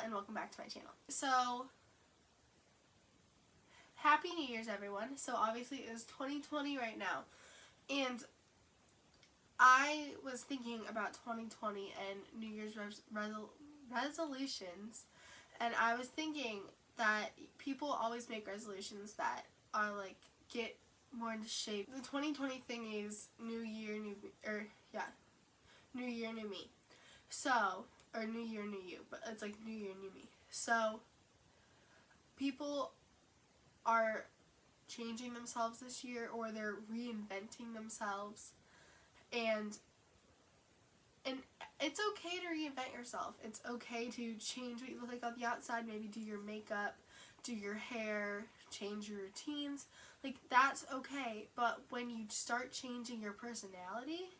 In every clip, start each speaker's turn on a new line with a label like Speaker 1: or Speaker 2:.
Speaker 1: and welcome back to my channel. So, Happy New Year's everyone. So obviously it is 2020 right now, and I was thinking about 2020 and New Year's resolutions, and I was thinking that people always make resolutions that are like get more into shape. The 2020 thing is New Year, New Me. So, or New Year, New You, but it's like New Year, New Me. So, people are changing themselves this year, or they're reinventing themselves, and it's okay to reinvent yourself. It's okay to change what you look like on the outside, maybe do your makeup, do your hair, change your routines. Like, that's okay, but when you start changing your personality,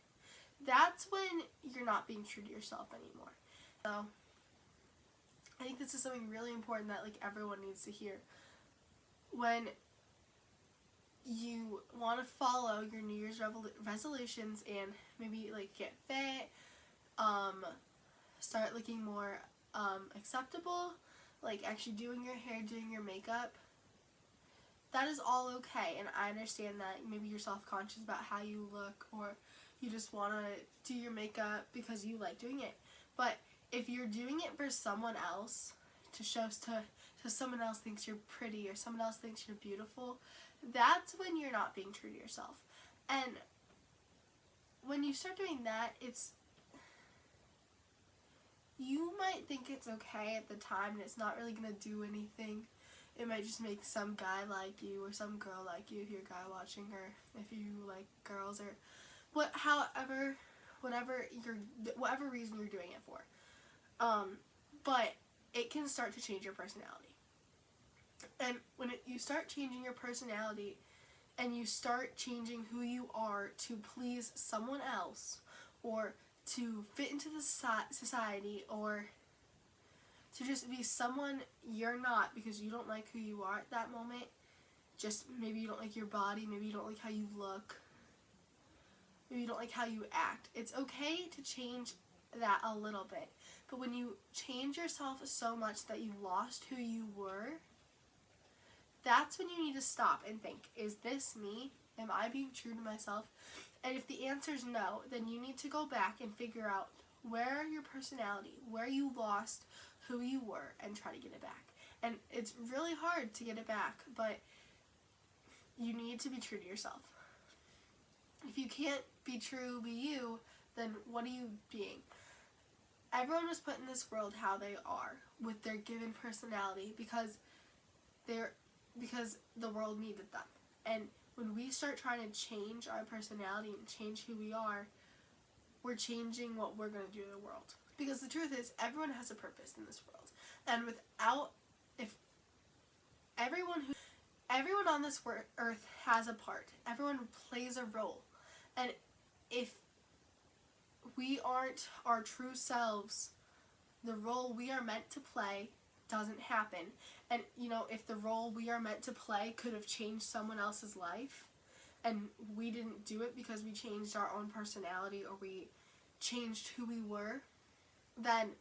Speaker 1: that's when you're not being true to yourself anymore. So, I think this is something really important that like everyone needs to hear. When you want to follow your New Year's resolutions and maybe like get fit, start looking more acceptable, like actually doing your hair, doing your makeup, that is all okay. And I understand that maybe you're self-conscious about how you look, or you just want to do your makeup because you like doing it. But if you're doing it for someone else, to show so someone else thinks you're pretty, or someone else thinks you're beautiful, that's when you're not being true to yourself. And when you start doing that, you might think it's okay at the time, and it's not really going to do anything. It might just make some guy like you, or some girl like you if you're a guy watching, or if you like girls, or whatever reason you're doing it for. But it can start to change your personality. And when you start changing your personality, and you start changing who you are to please someone else, or to fit into the society, or to just be someone you're not because you don't like who you are at that moment, just maybe you don't like your body, maybe you don't like how you look, maybe you don't like how you act, it's okay to change that a little bit. But when you change yourself so much that you lost who you were, that's when you need to stop and think, is this me? Am I being true to myself? And if the answer is no, then you need to go back and figure out where your personality, where you lost who you were, and try to get it back. And it's really hard to get it back, but you need to be true to yourself. If you can't be true, be you, then what are you being? Everyone was put in this world how they are, with their given personality, because the world needed them. And when we start trying to change our personality and change who we are, we're changing what we're going to do in the world. Because the truth is, everyone has a purpose in this world. And if everyone on this earth has a part. Everyone plays a role. And if we aren't our true selves, the role we are meant to play doesn't happen. And if the role we are meant to play could have changed someone else's life, and we didn't do it because we changed our own personality, or we changed who we were, then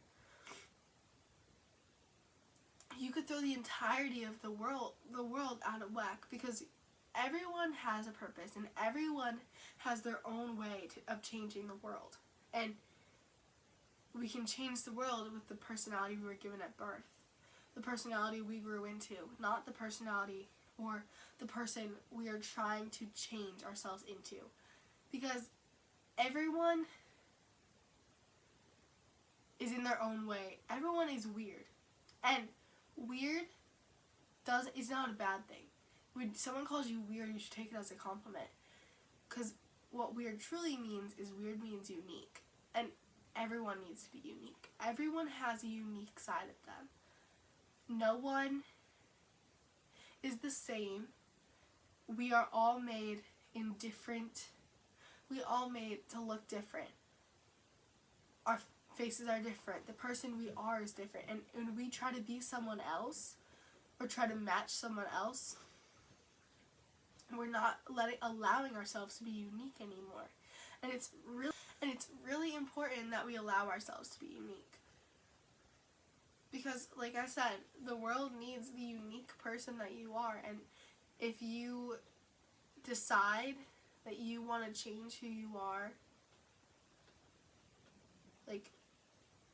Speaker 1: you could throw the entirety of the world out of whack, because everyone has a purpose, and everyone has their own way of changing the world. And we can change the world with the personality we were given at birth, the personality we grew into, not the personality or the person we are trying to change ourselves into. Because everyone is in their own way. Everyone is weird. And weird is not a bad thing. When someone calls you weird, you should take it as a compliment. Because what weird truly means is weird means unique. And everyone needs to be unique. Everyone has a unique side of them. No one is the same. We are all made we all made to look different. Our faces are different. The person we are is different. And when we try to be someone else, or try to match someone else, we're not allowing ourselves to be unique anymore. And it's really important that we allow ourselves to be unique. Because, like I said, the world needs the unique person that you are. And if you decide that you want to change who you are, like,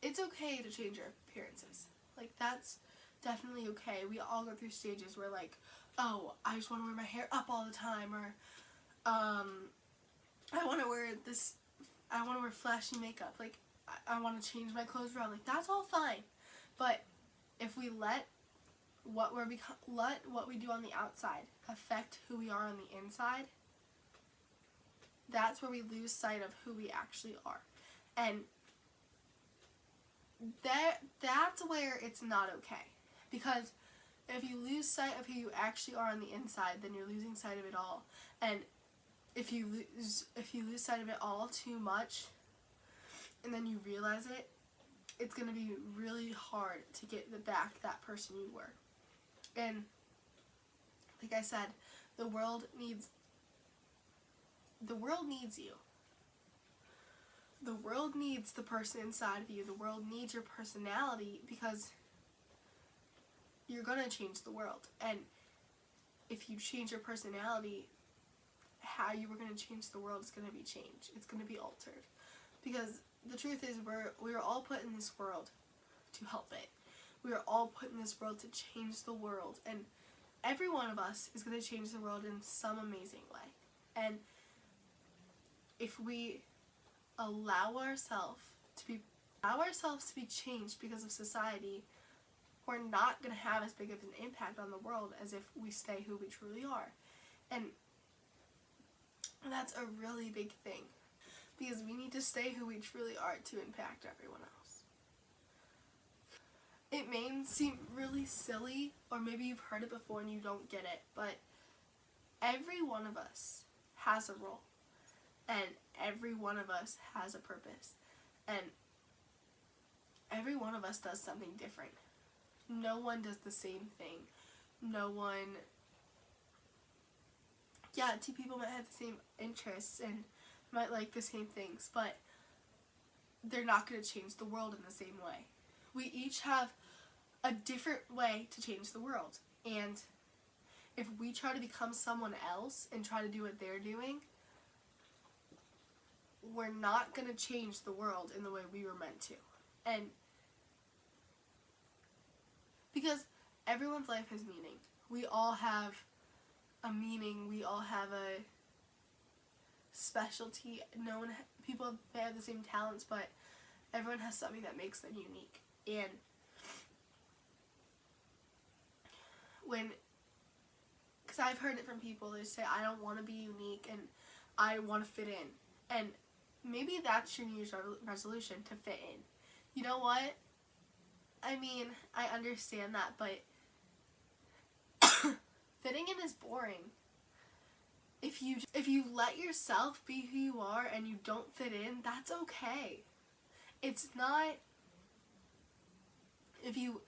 Speaker 1: it's okay to change your appearances. Like, that's definitely okay. We all go through stages where, like, oh, I just want to wear my hair up all the time, or I want to wear flashy makeup. Like, I want to change my clothes around. Like, that's all fine. But if we let what we do on the outside affect who we are on the inside, that's where we lose sight of who we actually are. And that's where it's not okay. Because if you lose sight of who you actually are on the inside, then you're losing sight of it all. And if you lose sight of it all too much, and then you realize it, it's going to be really hard to get back that person you were. And like I said, the world needs you. The world needs the person inside of you. The world needs your personality, because you're going to change the world. And if you change your personality, how you were going to change the world is going to be changed. It's going to be altered. Because the truth is, we are all put in this world to help it. We are all put in this world to change the world. And every one of us is going to change the world in some amazing way. And if we allow ourselves to be changed because of society, we're not going to have as big of an impact on the world as if we stay who we truly are. And that's a really big thing, because we need to stay who we truly are to impact everyone else. It may seem really silly, or maybe you've heard it before and you don't get it, but every one of us has a role, and every one of us has a purpose, and every one of us does something different. No one does the same thing. Two people might have the same interests and might like the same things, but they're not going to change the world in the same way. We each have a different way to change the world, and if we try to become someone else and try to do what they're doing, we're not going to change the world in the way we were meant to. And because everyone's life has meaning. We all have a meaning. We all have a specialty. People may have the same talents, but everyone has something that makes them unique. And because I've heard it from people, they say, I don't want to be unique and I want to fit in. And maybe that's your New Year's resolution, to fit in. You know what? I mean, I understand that, but fitting in is boring. If you let yourself be who you are and you don't fit in, that's okay. It's not, if you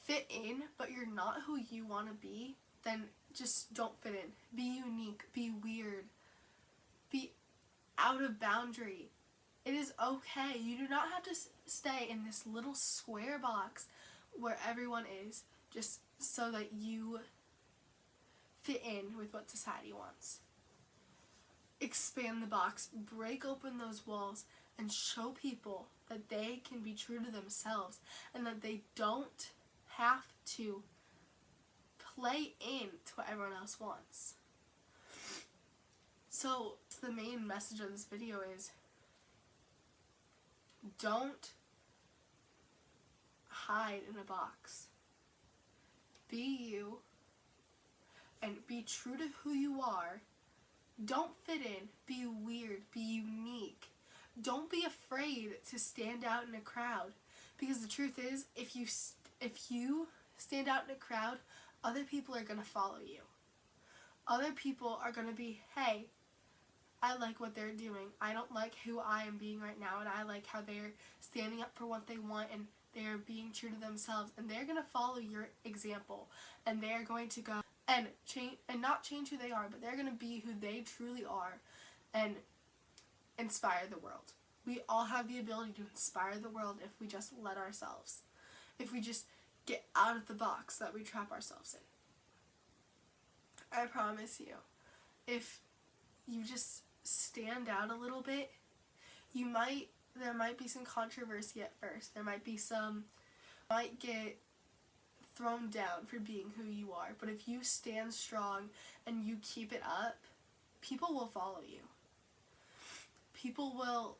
Speaker 1: fit in but you're not who you want to be, then just don't fit in. Be unique, be weird, be out of boundary. It is okay. You do not have to stay in this little square box where everyone is, just so that you fit in with what society wants. Expand the box, break open those walls, and show people that they can be true to themselves and that they don't have to play into what everyone else wants. So the main message of this video is, don't hide in a box. Be you and be true to who you are. Don't fit in. Be weird. Be unique. Don't be afraid to stand out in a crowd, because the truth is, if you stand out in a crowd, other people are going to follow you. Other people are going to be, hey, I like what they're doing. I don't like who I am being right now, and I like how they're standing up for what they want, and they're being true to themselves, and they're going to follow your example, and they're going to go and not change who they are, but they're going to be who they truly are and inspire the world. We all have the ability to inspire the world if we just let ourselves. if we just get out of the box that we trap ourselves in. I promise you, if you just stand out a little bit, there might be some controversy at first. There might get thrown down for being who you are. But if you stand strong and you keep it up, people will follow you. People will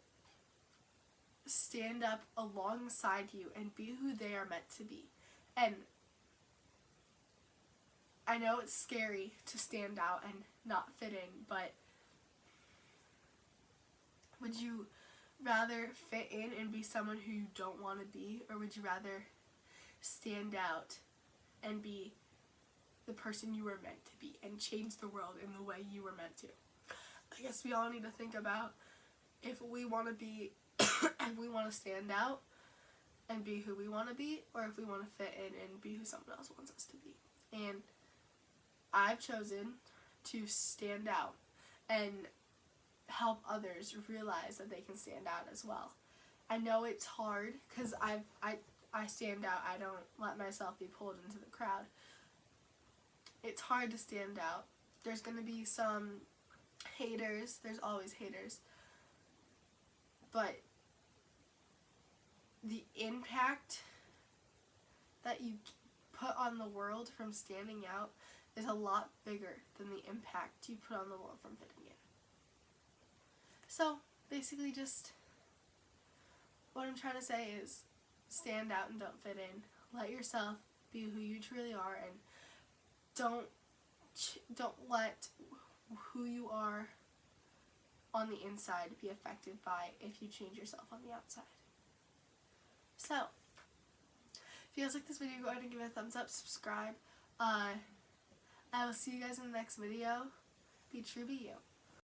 Speaker 1: stand up alongside you and be who they are meant to be. And I know it's scary to stand out and not fit in, but would you rather fit in and be someone who you don't want to be, or would you rather stand out and be the person you were meant to be and change the world in the way you were meant to? I guess we all need to think about if we want to be, if we want to stand out and be who we want to be, or if we want to fit in and be who someone else wants us to be. And I've chosen to stand out and help others realize that they can stand out as well. I know it's hard because I stand out. I don't let myself be pulled into the crowd. It's hard to stand out. There's going to be some haters. There's always haters. But the impact that you put on the world from standing out is a lot bigger than the impact you put on the world from fitting in. So, basically just what I'm trying to say is stand out and don't fit in. Let yourself be who you truly are, and don't let who you are on the inside be affected by if you change yourself on the outside. So, if you guys like this video, go ahead and give it a thumbs up, subscribe. I will see you guys in the next video. Be true, be you.